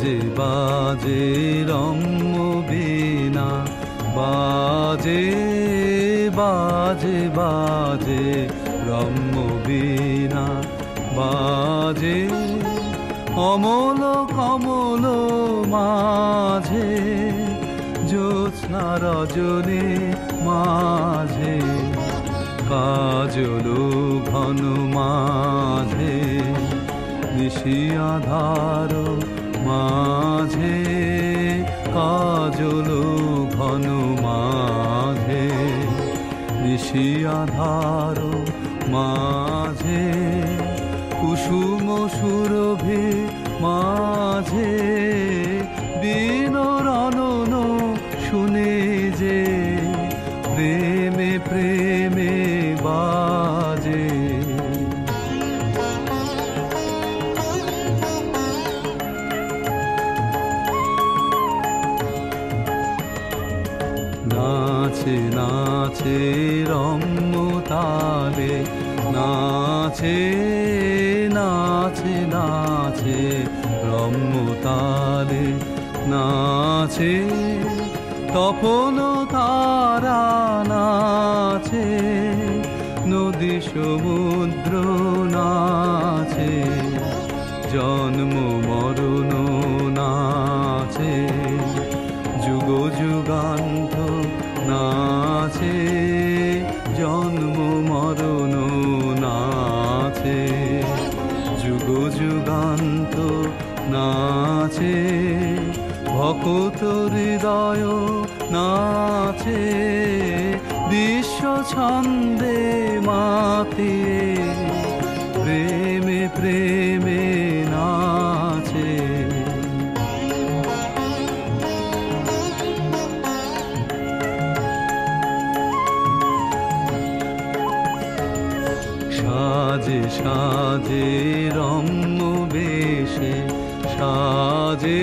বাজে বাজে রম্য বীণা, বাজে বাজে বাজে রম্য বীণা, বাজে অমল কমল মাঝে, জ্যোৎস্না রজনী মাঝে, কাজল ঘন মাঝে, নিশি আধার মাঝে, কাজল ঘন মাঝে, নিশি আধার মাঝে, কুসুম সুরভি মাঝে, বিনরণন শুনে যে প্রেমে প্রেমে বাজে। নাচে নাচে রম্য তালে, নাচে নাচে নাচে রম্য তালে, নাচে তপন তারা নাচে, নদী সমুদ্র নাচে, জন্ম মরণ নাচে, যুগ যুগান্ত নাচে, জন্ম মরণ নাচে, যুগ যুগান্ত নাচে, ভকত হৃদয় নাচে, বিশ্ব ছন্দে মাতিয়ে প্রেমে প্রেমে নাচে। সাজে সাজে রম্য বেশে, সাজে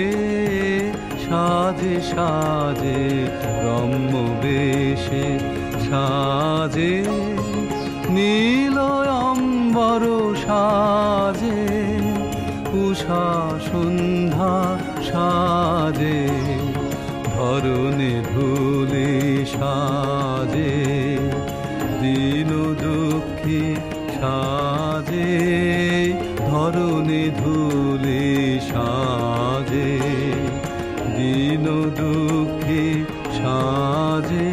সাজে সাজে রম্য বেশে, সাজে নীল অম্বর সাজে, উষা সন্ধ্যা সাজে, ধরণী ধুলি সাজে, দীন দুঃখী সাজে, ধরণী ধুলি সাজে, দীন দুঃখী সাজে,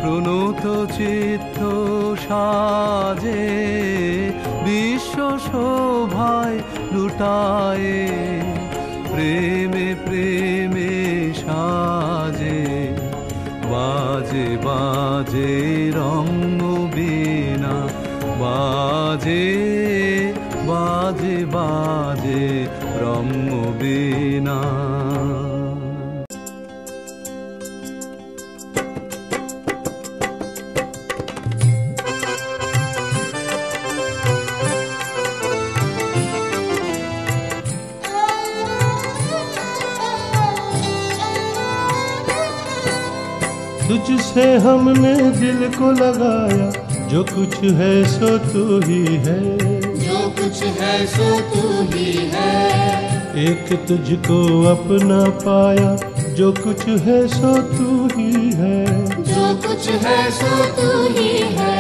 প্রণত চিত্ত সাজে, বিশ্ব শোভায় লুটায়ে প্রেমে প্রেমে সাজে। বাজে বাজে রম্য বীণা, বাজে বাজে বাজে রম্য বীণা। तुझसे हमने दिल को लगाया, जो कुछ है सो तू ही है, जो कुछ है सो तू ही है। एक तुझको अपना पाया, जो कुछ है सो तू ही है, जो कुछ है सो तू ही है।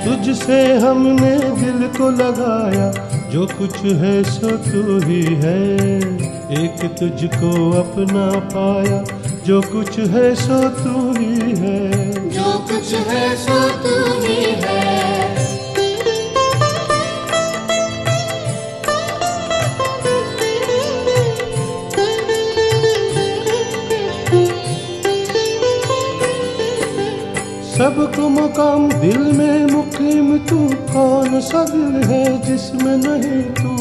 तुझसे हमने दिल को लगाया, जो कुछ है सो तू ही है। एक तुझको अपना पाया, जो कुछ है सो तू ही है, जो कुछ है सो तू ही है। सबको मुकाम दिल में मुकीम तू, कौन सा दिल है जिसमें नहीं तू।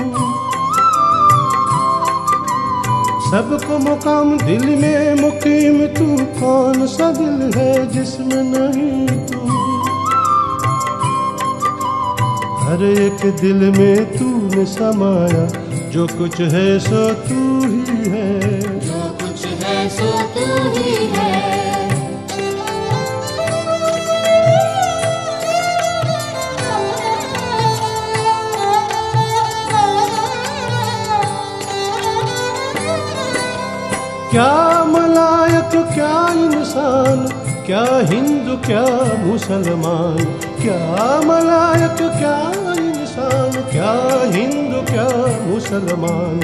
सबको मुकाम दिल में मुकीम तू, कौन सा दिल है जिसमें नहीं तू। हर एक दिल में तूने समाया, जो कुछ है सो तू ही है, जो कुछ है सो तू ही है। क्या मलायक क्या इंसान, क्या हिंदू क्या मुसलमान, क्या मलायक क्या इंसान, क्या हिंदू क्या मुसलमान।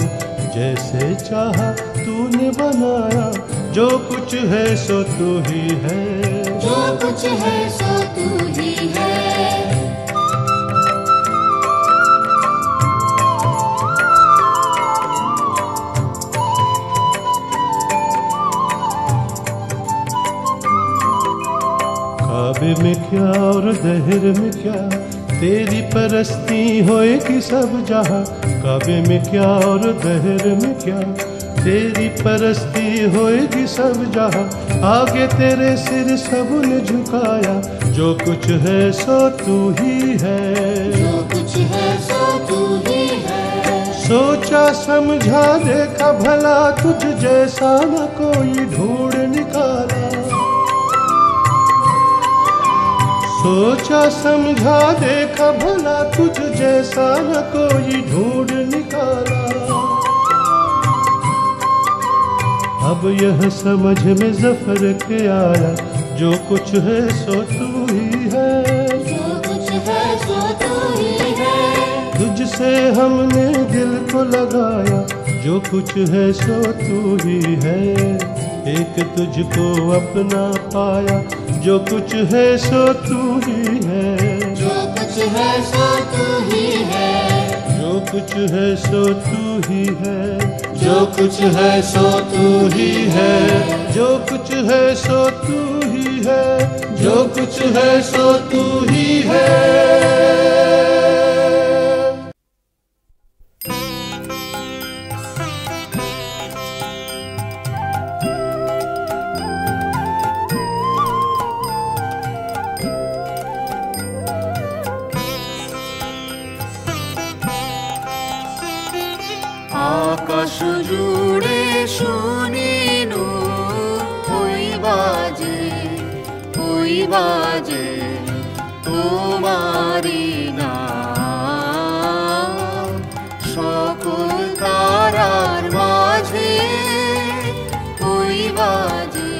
जैसे चाहा तूने बनाया, जो कुछ है सो तू ही है, जो कुछ है सो तू ही है। काबे में क्या और दहर में क्या, तेरी परस्ती होएगी सब जहां। काबे में क्या और दहर में क्या, तेरी परस्ती होएगी सब जहां। आगे तेरे सिर सबने झुकाया, जो कुछ है सो तू ही है, जो कुछ है सो तू ही है। सोचा समझा देखा भला, तुझ जैसा न कोई ढूंढ निकाला। सोचा समझा देखा भला, तुझ जैसा न कोई ढूंढ निकाला। अब यह समझ में ज़फ़र के आया, जो कुछ है सो तू ही है, जो कुछ है सो तू ही है। तुझसे हमने दिल को लगाया, जो कुछ है सो तू ही है। एक तुझको अपना पाया, जो कुछ है सो तू ही है, जो कुछ है सो तू ही है। जो कुछ है सो तू ही है, जो कुछ है सो तू ही है। जो कुछ है सो तू ही है, जो कुछ है सो तू ही है। আকাশ জুড়ে শুনিনু ওই বাজে তোমারি নাম। সকল তারার মাঝে ওই বাজে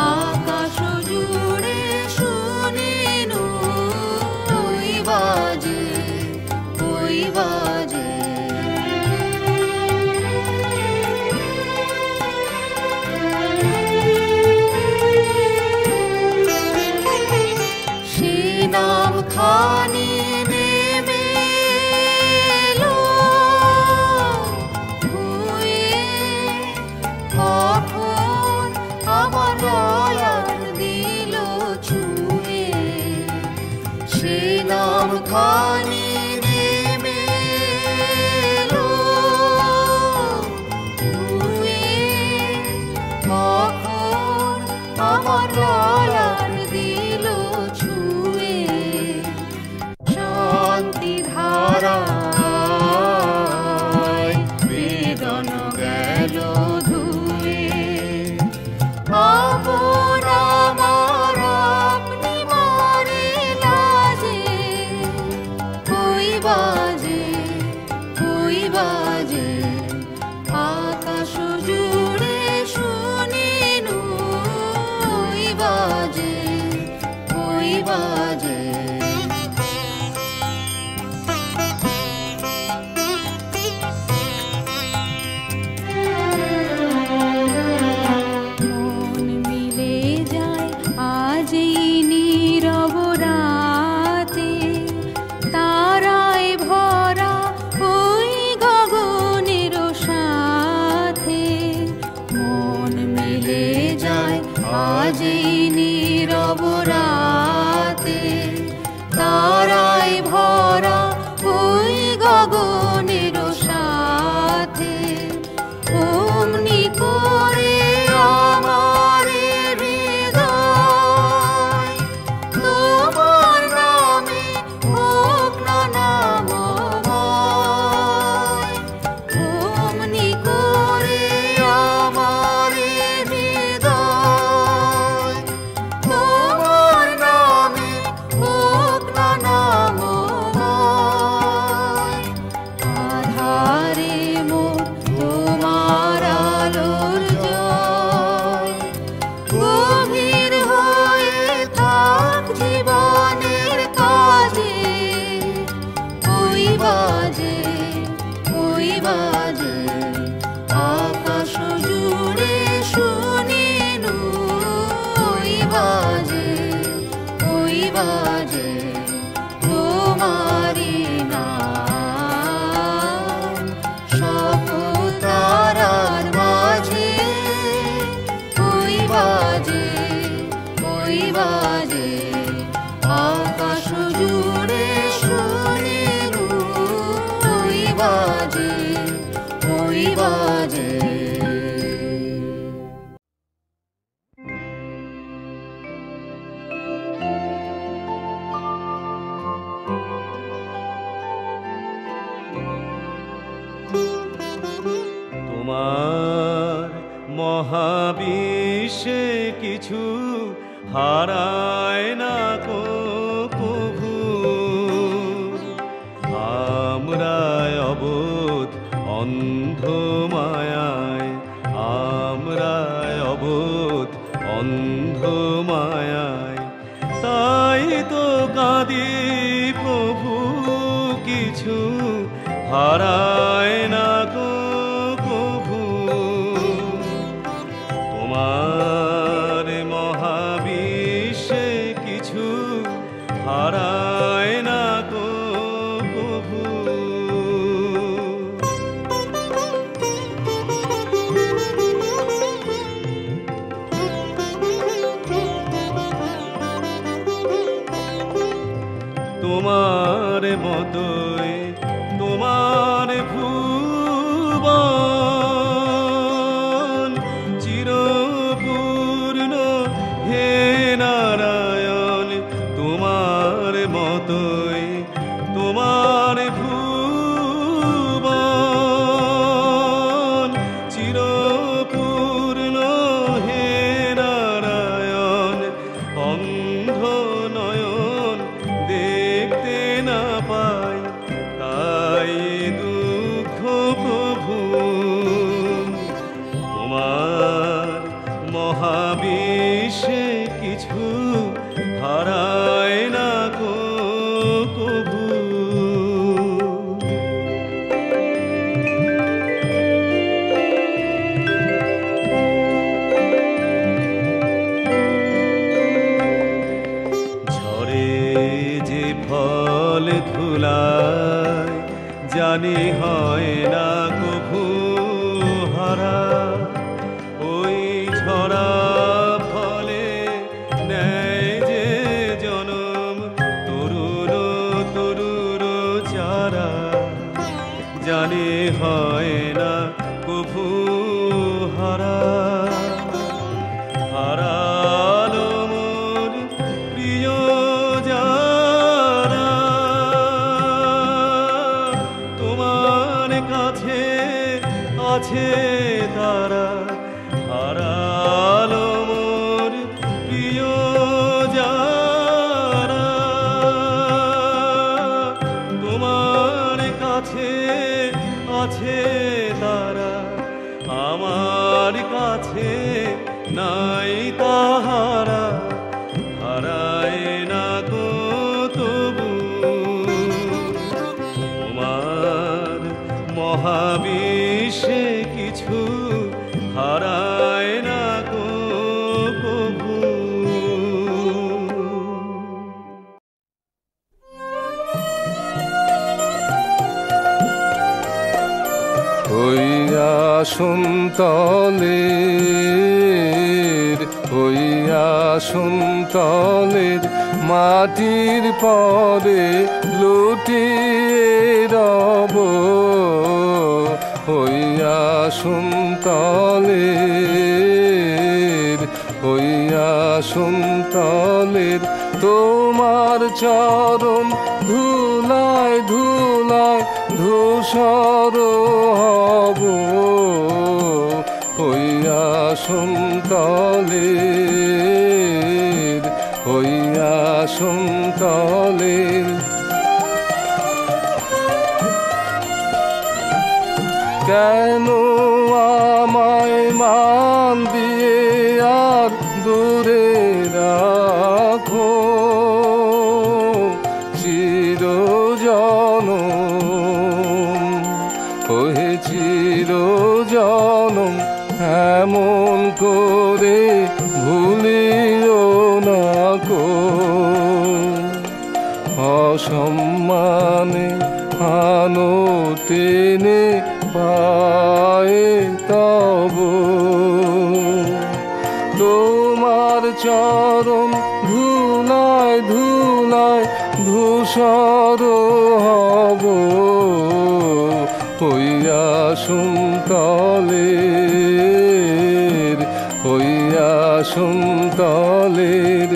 আকাশ জুড়ে শুনিনু ওই বাজে সে নাম খানি নেমে এলো হয়ে, কখন আমার দয়ার দিল ছুঁয়ে। সে নাম খানি আমার দয়ার দিল ছুঁয়ে। শান্তি ধারায় বেদন গেল ধুয়ে। আপন আমার আপনি মরে লাজে ওই বাজে আকাশ জুড়ে শুনিনু ওই বাজে মন মিলে যায় আজ এই নীরব রাতে, তারায় ভরা ওই গগনের সাথে। মন মিলে যায় আজ এই নীরব রাতে, বাজে তোমারি নাম, সপ্তারার মাঝে ওই বাজে আকাশ জুড়ে শোনেন ওই বাজে তোমার মহাবিশ্বে কিছু হারায় না কভু, আমরা অবোধ অন্ধ মায়ায়, আমরা অবোধ অন্ধ মায়ায়, তাই তো কাঁদি প্রভু কিছু হারায় না কভু। তোমার মহাবিশ্বে কিছু হারায় না কভু। তোমার মতোই তোমার ভুবন চিরপূর্ণ হে নারায়ণ, তোমার মতোই তোমার ভুবন চিরপূর্ণ হে নারায়ণ, অন্ধ নয়ন দেখতে না পাই তাই দুঃখ প্রভু। তোমার মহাবিশ্বে কিছু হারায় না কভু। ঝরে যে ফল ধুলায় জানি হয় না কভু হারা, ওই ঝরা ফলে নেয় যে জনম তরুণ তরুণ চারা, জানি হয় না কভু হারা। হারালো মোর প্রিয় যারা, তোমার কাছে আছে তারা, হারালো মোর প্রিয় যারা, তোমার কাছে আছে তারা, আমার কাছে নাই তাহারা, হারায় না তবু। তোমার মহাবিশ্বে কিছু হারায় না কভু। হইয়া সুন্তলের মাটির পরে লুটিয়ে রব, হইয়া সুন্তলের তোমার চরণ ধুলায় ধুলায় ধূসর হব, হইয়া সুন্তলের কেন আমায় মান দিয়ে আর দূরে রাখো, চিরজনম ওহে চিরজনম এমন করে ভুলিও না কো। অসম্মানে আনো টেনে পায়ে তব তোমার চরণ ধুলায় ধুলায় ধূসর হব হইয়া সুন্তলের হইয়া সুন্তলের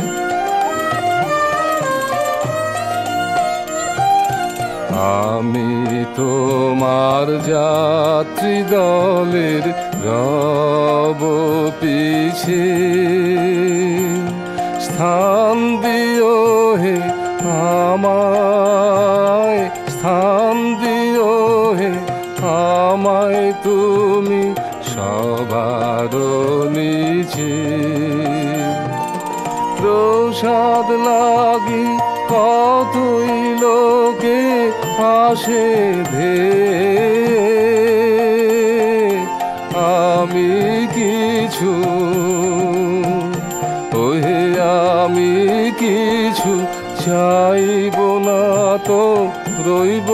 আমি তোমার যাত্রী দলের রব পিছে স্থান দিও হে আমায় স্থান দিও হে আমায় তুমি সবার নিচে প্রসাদ লাগি কতই লোকে আসে ধে আমি কিছু ওহে আমি কিছু চাইব না তো রইব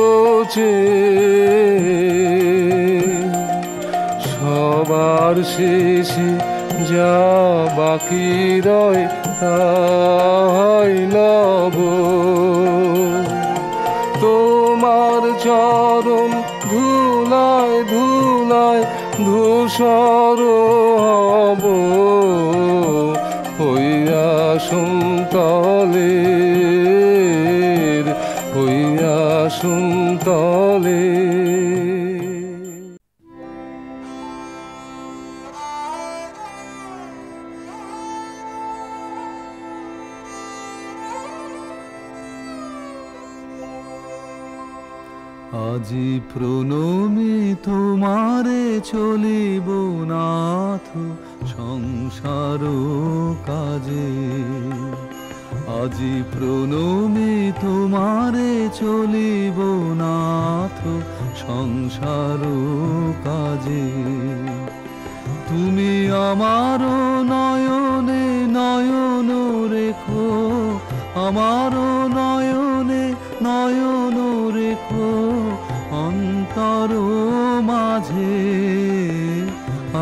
সবার শেষে যা বাকি রয় তাই লব তোমার চরণ ধুলায় ধুলায় ধূসর হব হইয়া সুন্তলের হইয়া সুন্তলের আজি প্রণমী তোমারে চলিব নাথ সংসার কাজে আজি প্রণমী তোমারে চলিব নাথ সংসার কাজে তুমি আমার নয়নে নয়ন রেখো আমার নয়নে নয়ন রেখো অন্তর মাঝে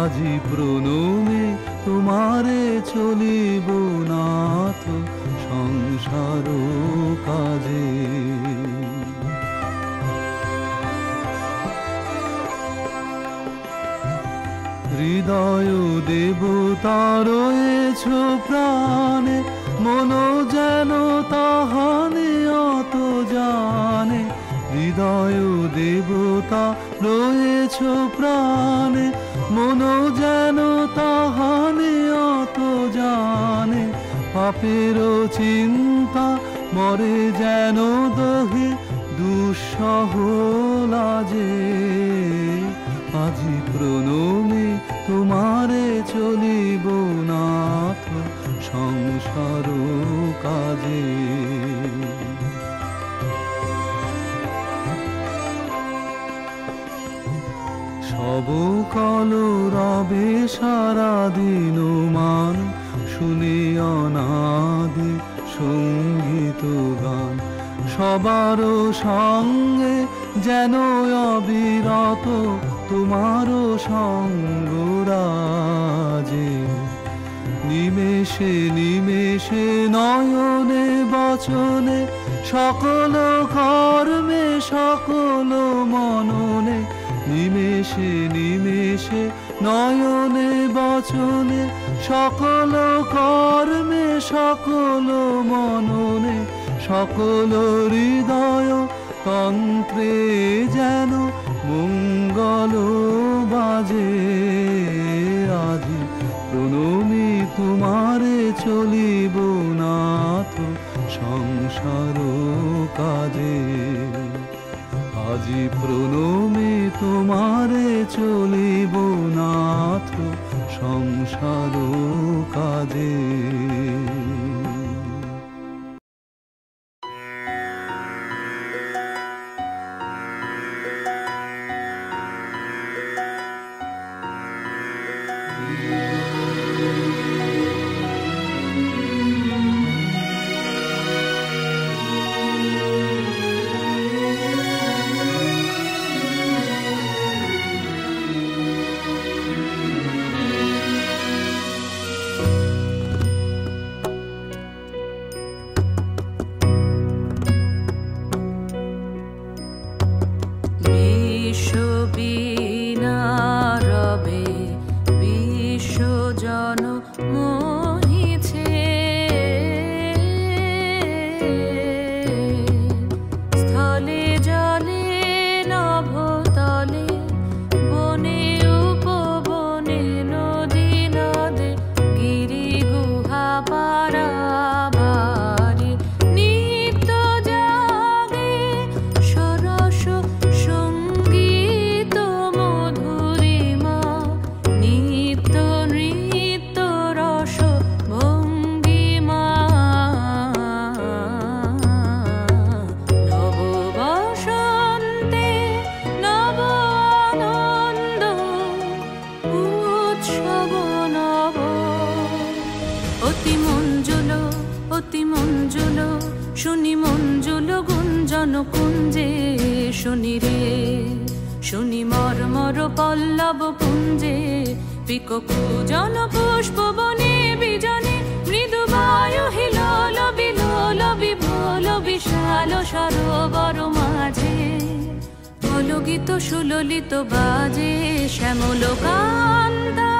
আজি প্রণমী তোমারে চলিব নাথ সংসার কাজে হৃদয় দেবতা রয়েছ প্রাণে মন যেন তাহানে অত জানে হৃদয় দেবতা রয়েছ প্রাণে মন যেন তাহানে অত জানে পাপের চিন্তা মরে যেন দহে দুঃসহ লাজে আজি প্রণমী তোমারে চলিব নাথ সংসার কাজে সব কল রবে সারা দিন মান শুনি অনাদি সঙ্গীত গান সবার সঙ্গে যেন অবিরত তোমার সঙ্গরাজে নিমেষে নিমেষে নয়নে বচনে সকল কর্মে সকল মননে নিমেষে নিমেষে নয়নে বচনে সকল কর্মে সকল মননে সকল হৃদয় তন্ত্রে যেন মঙ্গল বাজে আজি প্রণমী তোমারে চলিব নাথ সংসার কাজে আজি প্রণমী তোমারে চলিব নাথ সংসার কাজে মঞ্জুল গুঞ্জন কুঞ্জে শুনি রে, শুনি মর্মর পল্লব পুঞ্জে, পিককূজন পুষ্প বনে বিজনে, মৃদু বায়ু হিলোল বিলোল বিভোল বিশাল সরোবর মাঝে, কলগীত সুললিত বাজে শ্যামল কান্তা।